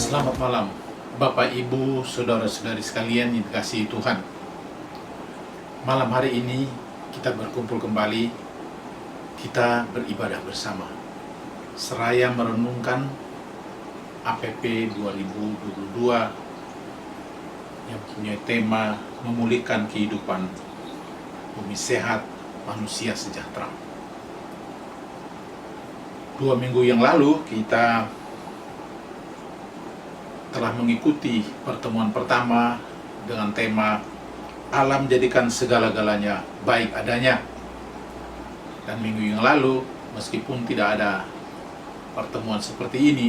Selamat malam, Bapak, Ibu, Saudara-saudari sekalian yang dikasihi Tuhan. Malam hari ini kita berkumpul kembali, kita beribadah bersama, seraya merenungkan APP 2022 yang punya tema memulihkan kehidupan, bumi sehat, manusia sejahtera. 2 minggu yang lalu kita telah mengikuti pertemuan pertama dengan tema alam jadikan segala-galanya baik adanya. Dan minggu yang lalu, meskipun tidak ada pertemuan seperti ini,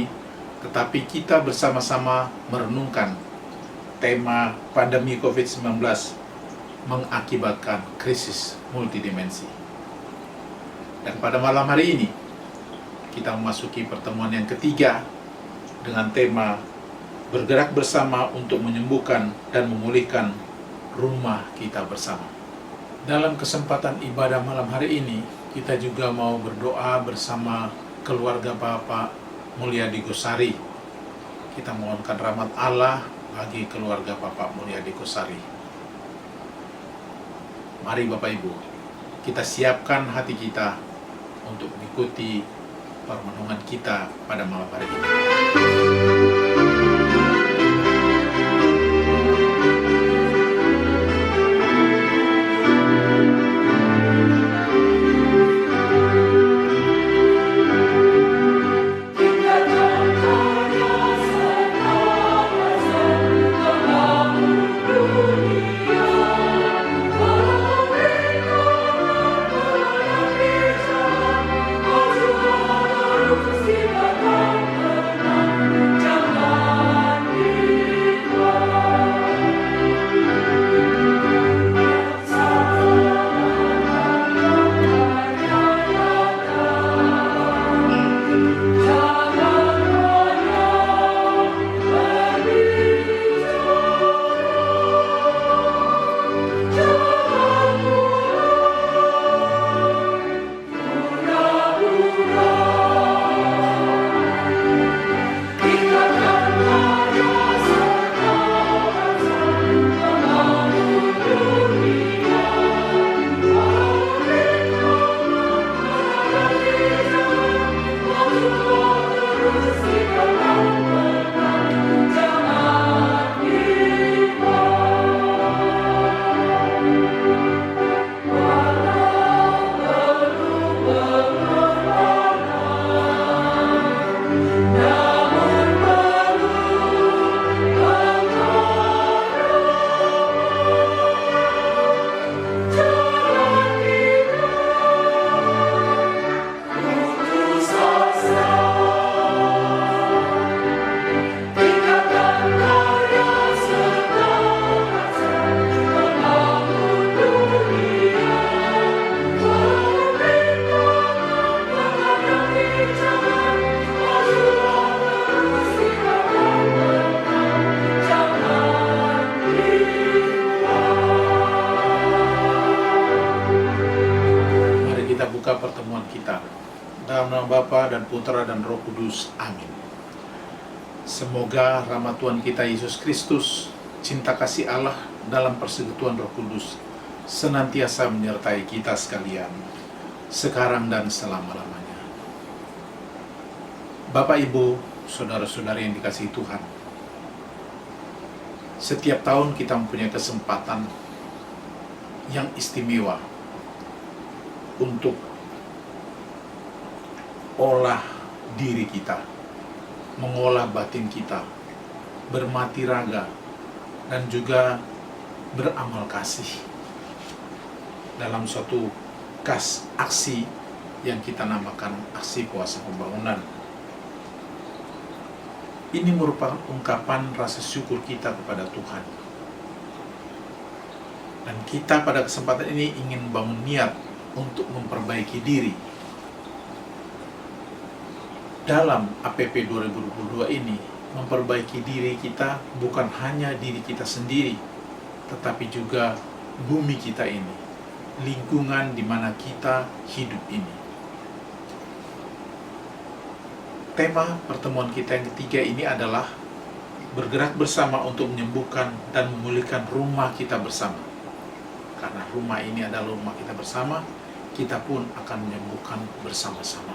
tetapi kita bersama-sama merenungkan tema pandemi COVID-19 mengakibatkan krisis multidimensi. Dan pada malam hari ini, kita memasuki pertemuan yang ketiga dengan tema bergerak bersama untuk menyembuhkan dan memulihkan rumah kita bersama. Dalam kesempatan ibadah malam hari ini, kita juga mau berdoa bersama keluarga Bapak Mulyadi Gosari. Kita mohonkan rahmat Allah bagi keluarga Bapak Mulyadi Gosari. Mari Bapak Ibu, kita siapkan hati kita untuk mengikuti permenungan kita pada malam hari ini. Pertemuan kita dalam nama Bapa dan Putra dan Roh Kudus. Amin. Semoga rahmat Tuhan kita Yesus Kristus, cinta kasih Allah dalam persekutuan Roh Kudus senantiasa menyertai kita sekalian, sekarang dan selama-lamanya. Bapak, Ibu, saudara-saudari yang dikasihi Tuhan, setiap tahun kita mempunyai kesempatan yang istimewa untuk olah diri kita, mengolah batin kita, bermati raga, dan juga beramal kasih dalam suatu aksi yang kita namakan aksi puasa pembangunan. Ini merupakan ungkapan rasa syukur kita kepada Tuhan. Dan kita pada kesempatan ini ingin bangun niat untuk memperbaiki diri. Dalam APP 2022 ini, memperbaiki diri kita bukan hanya diri kita sendiri, tetapi juga bumi kita ini, lingkungan di mana kita hidup ini. Tema pertemuan kita yang ketiga ini adalah bergerak bersama untuk menyembuhkan dan memulihkan rumah kita bersama. Karena rumah ini adalah rumah kita bersama, kita pun akan menyembuhkan bersama-sama.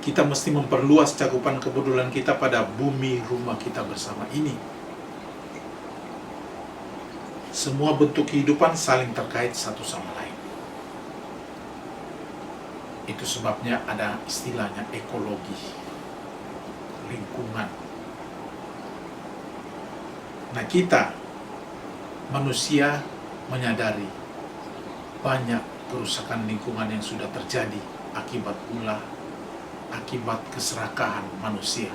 Kita mesti memperluas cakupan kepedulian kita pada bumi rumah kita bersama ini. Semua bentuk kehidupan saling terkait satu sama lain. Itu sebabnya ada istilahnya ekologi, lingkungan. Nah, kita manusia menyadari banyak kerusakan lingkungan yang sudah terjadi akibat ulah, akibat keserakahan manusia.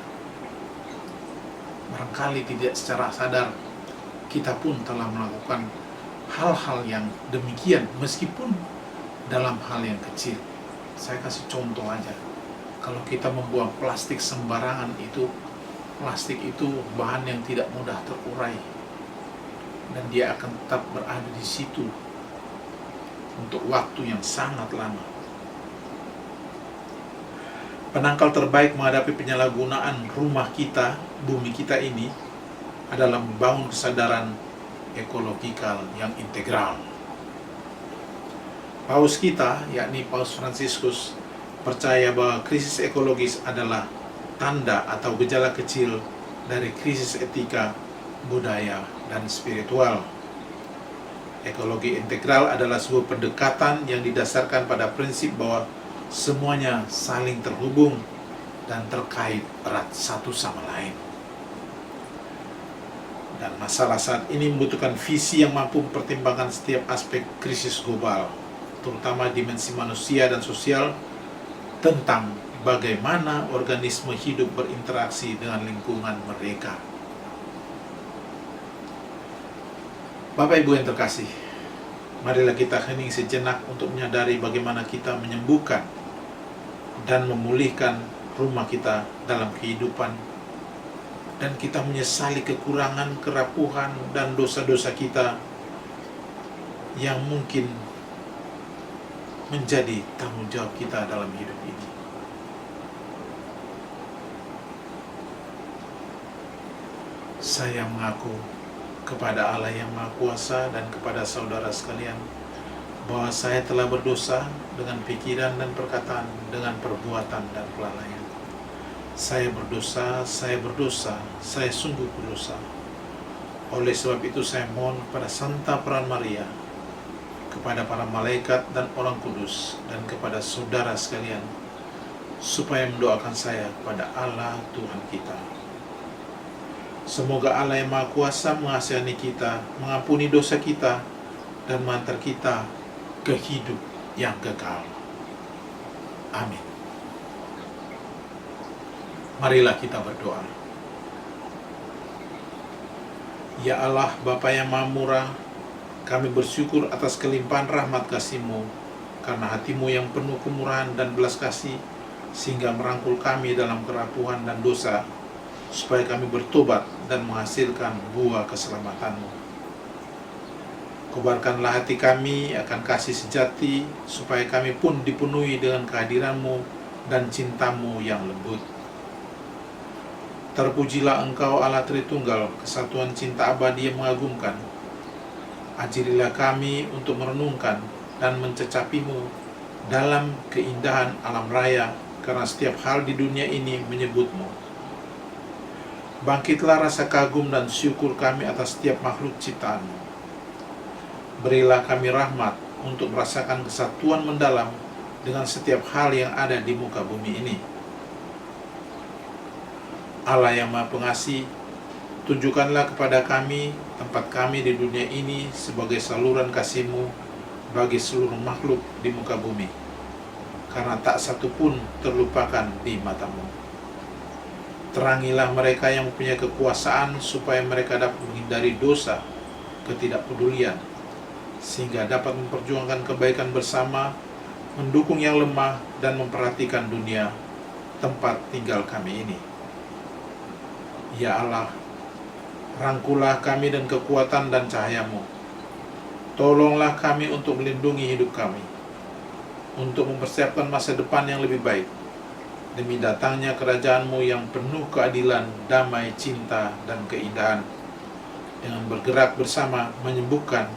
Barangkali tidak secara sadar kita pun telah melakukan hal-hal yang demikian, meskipun dalam hal yang kecil. Saya kasih contoh aja. Kalau kita membuang plastik sembarangan, plastik itu bahan yang tidak mudah terurai, dan dia akan tetap berada di situ untuk waktu yang sangat lama. Penangkal terbaik menghadapi penyalahgunaan rumah kita, bumi kita ini, adalah membangun kesadaran ekologikal yang integral. Paus kita, yakni Paus Fransiskus, percaya bahwa krisis ekologis adalah tanda atau gejala kecil dari krisis etika, budaya, dan spiritual. Ekologi integral adalah sebuah pendekatan yang didasarkan pada prinsip bahwa semuanya saling terhubung dan terkait erat satu sama lain. Dan masalah saat ini membutuhkan visi yang mampu mempertimbangkan setiap aspek krisis global, terutama dimensi manusia dan sosial, tentang bagaimana organisme hidup berinteraksi dengan lingkungan mereka. Bapak Ibu yang terkasih, marilah kita hening sejenak untuk menyadari bagaimana kita menyembuhkan dan memulihkan rumah kita dalam kehidupan, dan kita menyesali kekurangan, kerapuhan, dan dosa-dosa kita yang mungkin menjadi tanggung jawab kita dalam hidup ini. Saya mengaku kepada Allah yang Maha Kuasa dan kepada saudara sekalian bahwa saya telah berdosa dengan pikiran dan perkataan, dengan perbuatan dan kelalaian. Saya berdosa, saya sungguh berdosa. Oleh sebab itu saya mohon kepada Santa Peran Maria, kepada para malaikat dan orang kudus, dan kepada saudara sekalian, supaya mendoakan saya kepada Allah Tuhan kita. Semoga Allah yang Maha Kuasa mengasihani kita, mengampuni dosa kita, dan mengantar kita ke hidup yang kekal. Amin. Marilah kita berdoa. Ya Allah, Bapa yang Maha Murah, kami bersyukur atas kelimpahan rahmat kasih-Mu, karena hati-Mu yang penuh kemurahan dan belas kasih, sehingga merangkul kami dalam kerapuhan dan dosa, supaya kami bertobat dan menghasilkan buah keselamatan-Mu. Kobarkanlah hati kami akan kasih sejati, supaya kami pun dipenuhi dengan kehadiran-Mu dan cinta-Mu yang lembut. Terpujilah Engkau Allah Tritunggal, kesatuan cinta abadi yang mengagumkan. Ajarilah kami untuk merenungkan dan mencecapi-Mu dalam keindahan alam raya, karena setiap hal di dunia ini menyebut-Mu. Bangkitlah rasa kagum dan syukur kami atas setiap makhluk ciptaan-Mu. Berilah kami rahmat untuk merasakan kesatuan mendalam dengan setiap hal yang ada di muka bumi ini. Allah yang Maha Pengasih, tunjukkanlah kepada kami tempat kami di dunia ini sebagai saluran kasih-Mu bagi seluruh makhluk di muka bumi, karena tak satu pun terlupakan di mata-Mu. Terangilah mereka yang mempunyai kekuasaan, supaya mereka dapat menghindari dosa, ketidakpedulian, sehingga dapat memperjuangkan kebaikan bersama, mendukung yang lemah, dan memperhatikan dunia, tempat tinggal kami ini. Ya Allah, rangkulah kami dan kekuatan dan cahaya-Mu. Tolonglah kami untuk melindungi hidup kami, untuk mempersiapkan masa depan yang lebih baik, demi datangnya kerajaan-Mu yang penuh keadilan, damai, cinta, dan keindahan, dengan bergerak bersama menyembuhkan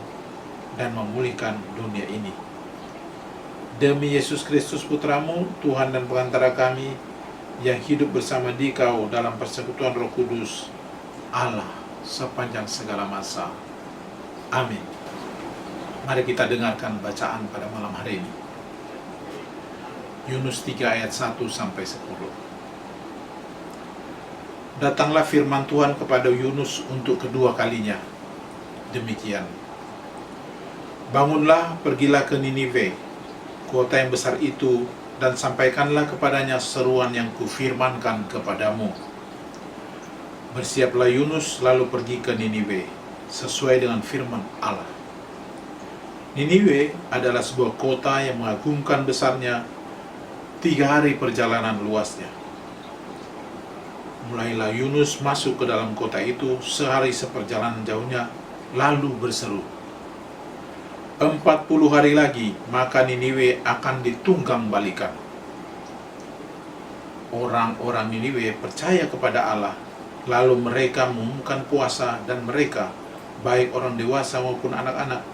dan memulihkan dunia ini. Demi Yesus Kristus Putra-Mu, Tuhan dan Pengantara kami, yang hidup bersama Dikau dalam persekutuan Roh Kudus, Allah sepanjang segala masa. Amin. Mari kita dengarkan bacaan pada malam hari ini. Yunus 3 ayat 1-10. Datanglah firman Tuhan kepada Yunus untuk kedua kalinya. Demikian. Bangunlah, pergilah ke Ninive, kota yang besar itu, dan sampaikanlah kepadanya seruan yang kufirmankan kepadamu. Bersiaplah Yunus lalu pergi ke Ninive, sesuai dengan firman Allah. Ninive adalah sebuah kota yang mengagumkan besarnya, 3 hari perjalanan luasnya. Mulailah Yunus masuk ke dalam kota itu sehari seperjalanan jauhnya, lalu berseru, 40 hari lagi, maka Niniwe akan ditunggang balikan. Orang-orang Niniwe percaya kepada Allah, lalu mereka mengumumkan puasa, dan mereka, baik orang dewasa maupun anak-anak,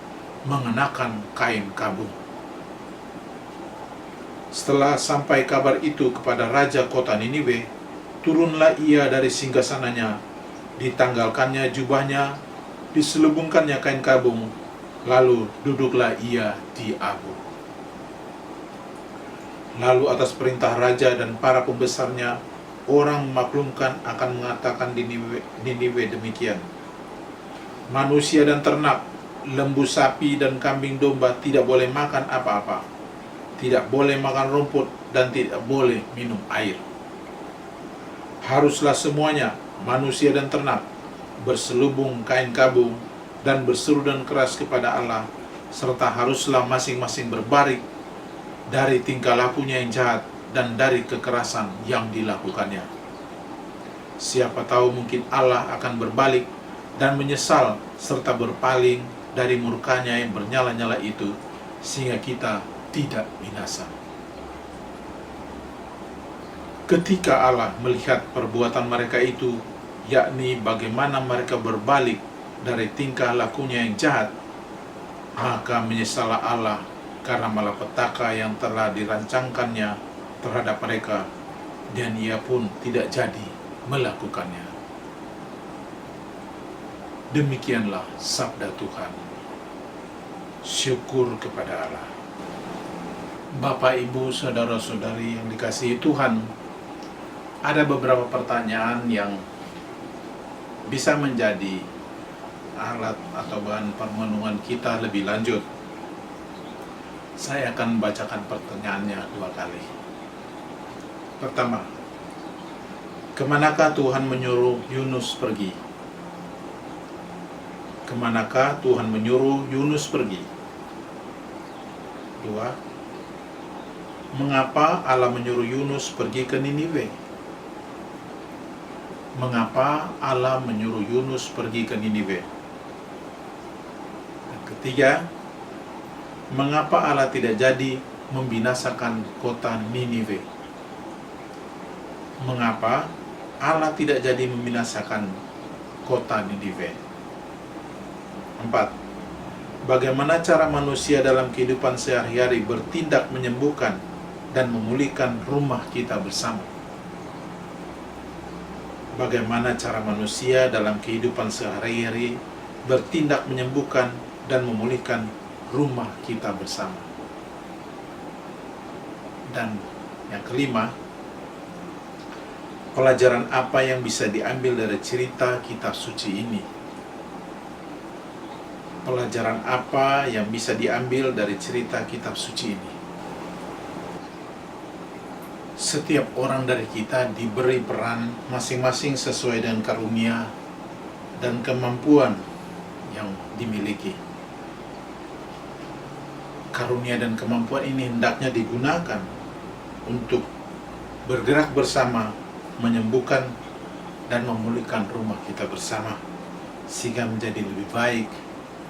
mengenakan kain kabung. Setelah sampai kabar itu kepada raja kota Niniwe, turunlah ia dari singgasananya, ditanggalkannya jubahnya, diselubungkannya kain kabung, lalu duduklah ia di abu. Lalu atas perintah raja dan para pembesarnya, orang memaklumkan akan mengatakan di Niniwe demikian, manusia dan ternak, lembu sapi dan kambing domba tidak boleh makan apa-apa, tidak boleh makan rumput, dan tidak boleh minum air. Haruslah semuanya, manusia dan ternak, berselubung kain kabung dan berseru dan keras kepada Allah, serta haruslah masing-masing berbalik dari tingkah lakunya yang jahat dan dari kekerasan yang dilakukannya. Siapa tahu mungkin Allah akan berbalik dan menyesal serta berpaling dari murkanya yang bernyala-nyala itu, sehingga kita tidak binasa. Ketika Allah melihat perbuatan mereka itu, yakni bagaimana mereka berbalik dari tingkah lakunya yang jahat, maka menyesallah Allah karena malapetaka yang telah dirancangkannya terhadap mereka, dan ia pun tidak jadi melakukannya. Demikianlah sabda Tuhan. Syukur kepada Allah. Bapak, Ibu, saudara-saudari yang dikasihi Tuhan, ada beberapa pertanyaan yang bisa menjadi alat atau bahan perenungan kita lebih lanjut. Saya akan membacakan pertanyaannya 2 kali. Pertama, kemanakah Tuhan menyuruh Yunus pergi? Kemanakah Tuhan menyuruh Yunus pergi? 2, mengapa Allah menyuruh Yunus pergi ke Niniwe? Mengapa Allah menyuruh Yunus pergi ke Niniwe? Dan ketiga, mengapa Allah tidak jadi membinasakan kota Niniwe? Mengapa Allah tidak jadi membinasakan kota Niniwe? 4. Bagaimana cara manusia dalam kehidupan sehari-hari bertindak menyembuhkan dan memulihkan rumah kita bersama? Bagaimana cara manusia dalam kehidupan sehari-hari bertindak menyembuhkan dan memulihkan rumah kita bersama? Dan yang kelima, pelajaran apa yang bisa diambil dari cerita kitab suci ini? Pelajaran apa yang bisa diambil dari cerita kitab suci ini? Setiap orang dari kita diberi peran masing-masing sesuai dengan karunia dan kemampuan yang dimiliki. Karunia dan kemampuan ini hendaknya digunakan untuk bergerak bersama, menyembuhkan dan memulihkan rumah kita bersama, sehingga menjadi lebih baik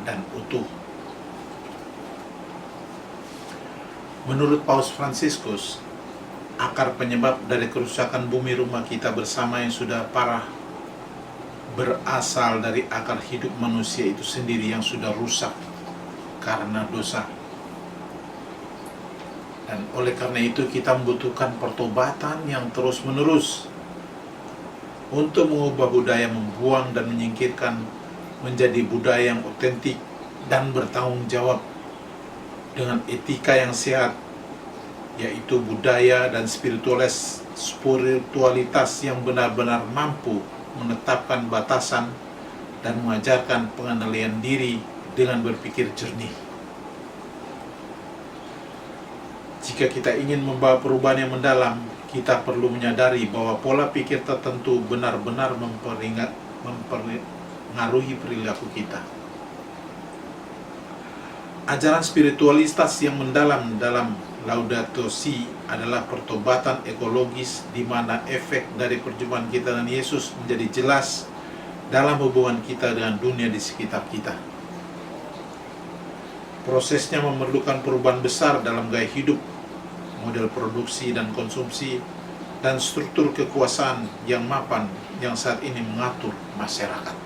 dan utuh. Menurut Paus Fransiskus, akar penyebab dari kerusakan bumi rumah kita bersama yang sudah parah berasal dari akar hidup manusia itu sendiri yang sudah rusak karena dosa. Dan oleh karena itu kita membutuhkan pertobatan yang terus-menerus untuk mengubah budaya membuang dan menyingkirkan menjadi budaya yang otentik dan bertanggung jawab dengan etika yang sehat, yaitu budaya dan spiritualitas yang benar-benar mampu menetapkan batasan dan mengajarkan pengendalian diri dengan berpikir jernih. Jika kita ingin membawa perubahan yang mendalam, kita perlu menyadari bahwa pola pikir tertentu benar-benar mempengaruhi perilaku kita. Ajaran spiritualitas yang mendalam dalam Laudato Si adalah pertobatan ekologis di mana efek dari perjumpaan kita dengan Yesus menjadi jelas dalam hubungan kita dengan dunia di sekitar kita. Prosesnya memerlukan perubahan besar dalam gaya hidup, model produksi dan konsumsi, dan struktur kekuasaan yang mapan yang saat ini mengatur masyarakat.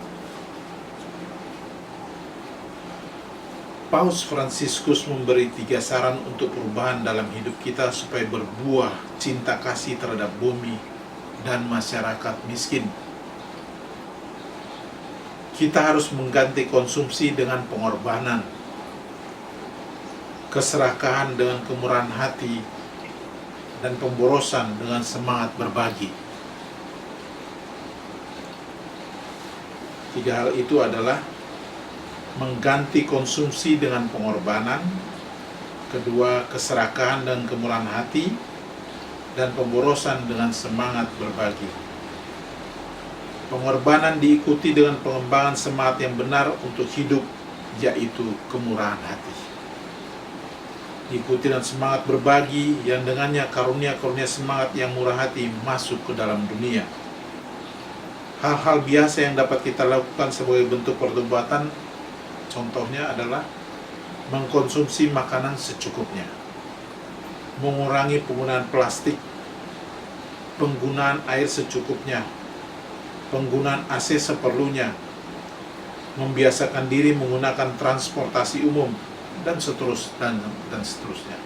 Paus Fransiskus memberi 3 saran untuk perubahan dalam hidup kita supaya berbuah cinta kasih terhadap bumi dan masyarakat miskin. Kita harus mengganti konsumsi dengan pengorbanan, keserakahan dengan kemurahan hati, dan pemborosan dengan semangat berbagi. 3 hal itu adalah mengganti konsumsi dengan pengorbanan, kedua keserakahan dan kemurahan hati, dan pemborosan dengan semangat berbagi. Pengorbanan diikuti dengan pengembangan semangat yang benar untuk hidup, yaitu kemurahan hati. Diikuti dengan semangat berbagi yang dengannya karunia-karunia semangat yang murah hati masuk ke dalam dunia. Hal-hal biasa yang dapat kita lakukan sebagai bentuk pertobatan, contohnya adalah mengkonsumsi makanan secukupnya, mengurangi penggunaan plastik, penggunaan air secukupnya, penggunaan AC seperlunya, membiasakan diri menggunakan transportasi umum, dan seterusnya.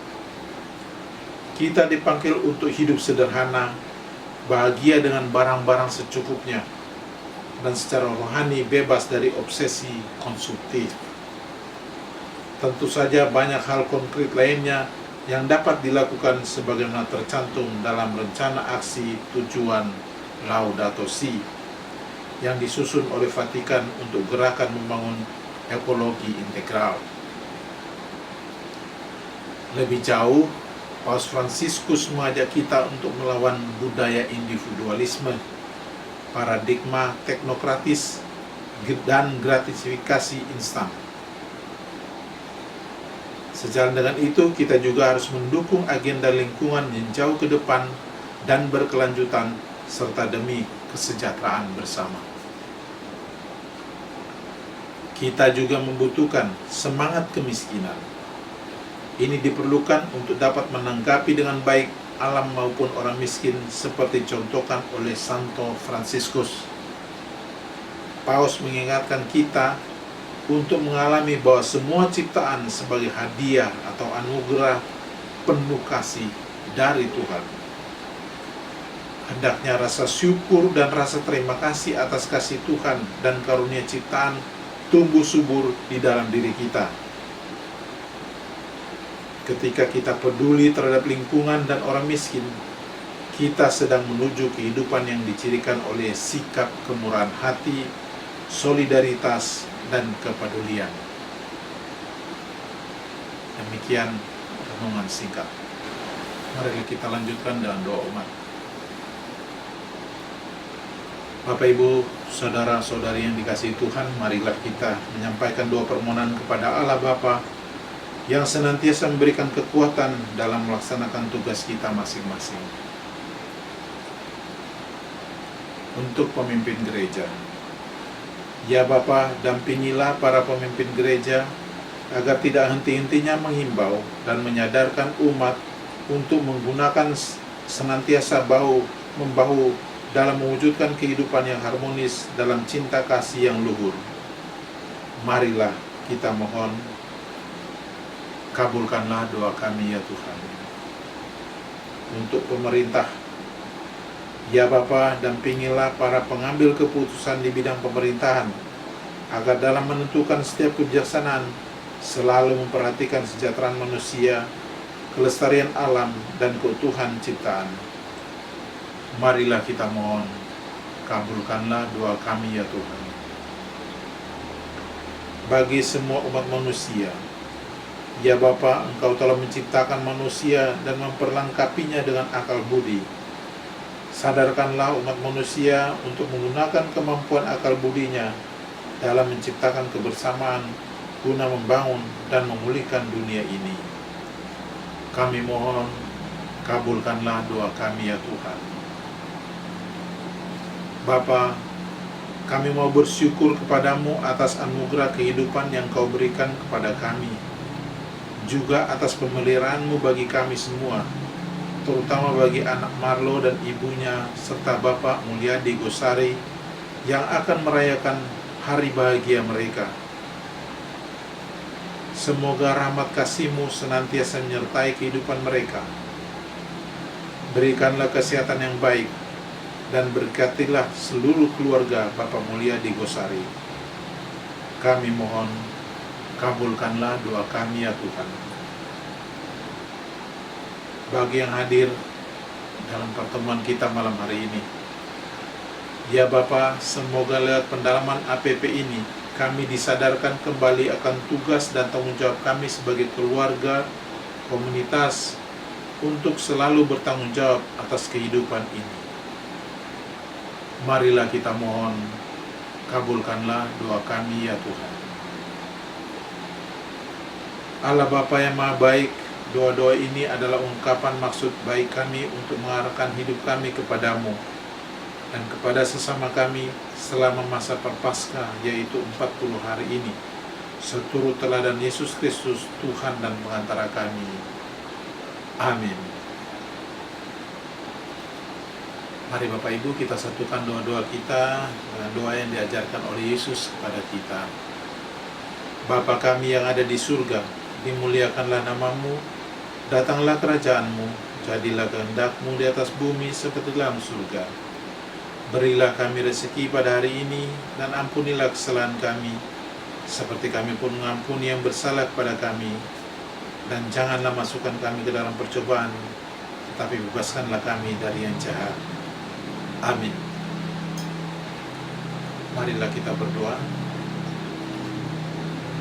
Kita dipanggil untuk hidup sederhana, bahagia dengan barang-barang secukupnya, dan secara rohani bebas dari obsesi konsumtif. Tentu saja banyak hal konkret lainnya yang dapat dilakukan sebagaimana tercantum dalam rencana aksi tujuan Laudato Si yang disusun oleh Vatikan untuk gerakan membangun ekologi integral. Lebih jauh, Paus Fransiskus mengajak kita untuk melawan budaya individualisme, paradigma teknokratis, dan gratifikasi instan. Sejalan dengan itu, kita juga harus mendukung agenda lingkungan yang jauh ke depan dan berkelanjutan, serta demi kesejahteraan bersama. Kita juga membutuhkan semangat kemiskinan. Ini diperlukan untuk dapat menanggapi dengan baik alam maupun orang miskin seperti contohkan oleh Santo Fransiskus. Paus mengingatkan kita untuk mengalami bahwa semua ciptaan sebagai hadiah atau anugerah penuh kasih dari Tuhan. Hendaknya rasa syukur dan rasa terima kasih atas kasih Tuhan dan karunia ciptaan tumbuh subur di dalam diri kita. Ketika kita peduli terhadap lingkungan dan orang miskin, kita sedang menuju kehidupan yang dicirikan oleh sikap kemurahan hati, solidaritas, dan kepedulian. Demikian renungan singkat. Mari kita lanjutkan dengan doa umat. Bapak, Ibu, saudara-saudari yang dikasihi Tuhan, marilah kita menyampaikan doa permohonan kepada Allah Bapa yang senantiasa memberikan kekuatan dalam melaksanakan tugas kita masing-masing. Untuk pemimpin gereja, ya Bapa, dampingilah para pemimpin gereja agar tidak henti-hentinya menghimbau dan menyadarkan umat untuk menggunakan senantiasa bahu-membahu dalam mewujudkan kehidupan yang harmonis dalam cinta kasih yang luhur. Marilah kita mohon, kabulkanlah doa kami ya Tuhan. Untuk pemerintah, ya Bapa, dampingilah para pengambil keputusan di bidang pemerintahan, agar dalam menentukan setiap kebijaksanaan selalu memperhatikan kesejahteraan manusia, kelestarian alam, dan keutuhan ciptaan. Marilah kita mohon, kabulkanlah doa kami ya Tuhan. Bagi semua umat manusia, ya Bapa, Engkau telah menciptakan manusia dan memperlengkapinya dengan akal budi. Sadarkanlah umat manusia untuk menggunakan kemampuan akal budinya dalam menciptakan kebersamaan guna membangun dan memulihkan dunia ini. Kami mohon, kabulkanlah doa kami ya Tuhan. Bapa, kami mau bersyukur kepadamu atas anugerah kehidupan yang Kau berikan kepada kami, juga atas pemeliharaanmu bagi kami semua, terutama bagi anak Marlo dan ibunya, serta Bapak Mulyadi Gosari yang akan merayakan hari bahagia mereka. Semoga rahmat kasih-Mu senantiasa menyertai kehidupan mereka. Berikanlah kesehatan yang baik, dan berkatilah seluruh keluarga Bapak Mulyadi Gosari. Kami mohon, kabulkanlah doa kami ya Tuhan. Bagi yang hadir dalam pertemuan kita malam hari ini, ya Bapa, semoga lewat pendalaman APP ini kami disadarkan kembali akan tugas dan tanggung jawab kami sebagai keluarga, komunitas, untuk selalu bertanggung jawab atas kehidupan ini. Marilah kita mohon, kabulkanlah doa kami ya Tuhan. Allah Bapa yang Maha Baik, doa-doa ini adalah ungkapan maksud baik kami untuk mengarahkan hidup kami kepadamu dan kepada sesama kami selama masa Prapaskah, yaitu 40 hari ini, seturut teladan Yesus Kristus, Tuhan dan pengantara kami. Amin. Mari Bapak Ibu, kita satukan doa-doa kita dengan doa yang diajarkan oleh Yesus kepada kita. Bapa kami yang ada di surga, dimuliakanlah namamu, datanglah kerajaan-Mu, jadilah kehendak-Mu di atas bumi seperti dalam surga. Berilah kami rezeki pada hari ini, dan ampunilah kesalahan kami, seperti kami pun mengampuni yang bersalah kepada kami. Dan janganlah masukkan kami ke dalam percobaan, tetapi bebaskanlah kami dari yang jahat. Amin. Marilah kita berdoa.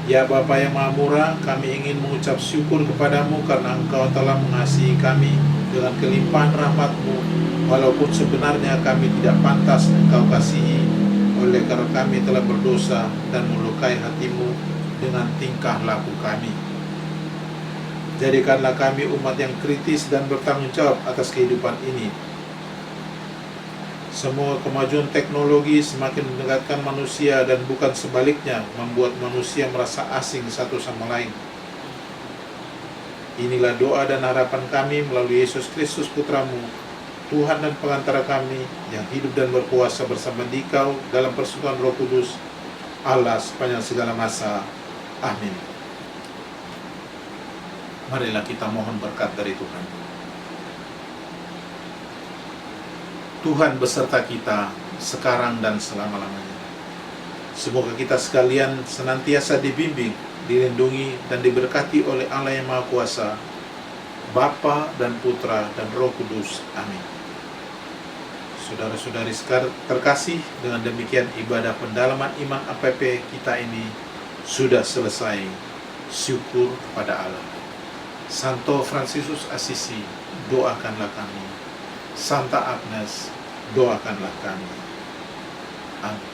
Ya Bapa yang Maha Murah, kami ingin mengucap syukur kepadamu karena Engkau telah mengasihi kami dengan kelimpahan rahmat-Mu, walaupun sebenarnya kami tidak pantas Engkau kasihi, oleh karena kami telah berdosa dan melukai hati-Mu dengan tingkah laku kami. Jadikanlah kami umat yang kritis dan bertanggung jawab atas kehidupan ini. Semua kemajuan teknologi semakin mendekatkan manusia dan bukan sebaliknya, membuat manusia merasa asing satu sama lain. Inilah doa dan harapan kami melalui Yesus Kristus Putra-Mu, Tuhan dan pengantara kami, yang hidup dan berkuasa bersama Dikau dalam persekutuan Roh Kudus, Allah sepanjang segala masa. Amin. Marilah kita mohon berkat dari Tuhan. Tuhan beserta kita sekarang dan selama-lamanya. Semoga kita sekalian senantiasa dibimbing, dilindungi, dan diberkati oleh Allah yang Maha Kuasa, Bapa dan Putra dan Roh Kudus. Amin. Saudara-saudari terkasih, dengan demikian ibadah pendalaman iman APP kita ini sudah selesai. Syukur kepada Allah. Santo Fransiskus Assisi, doakanlah kami. Santa Agnes, doakanlah kami. Amin.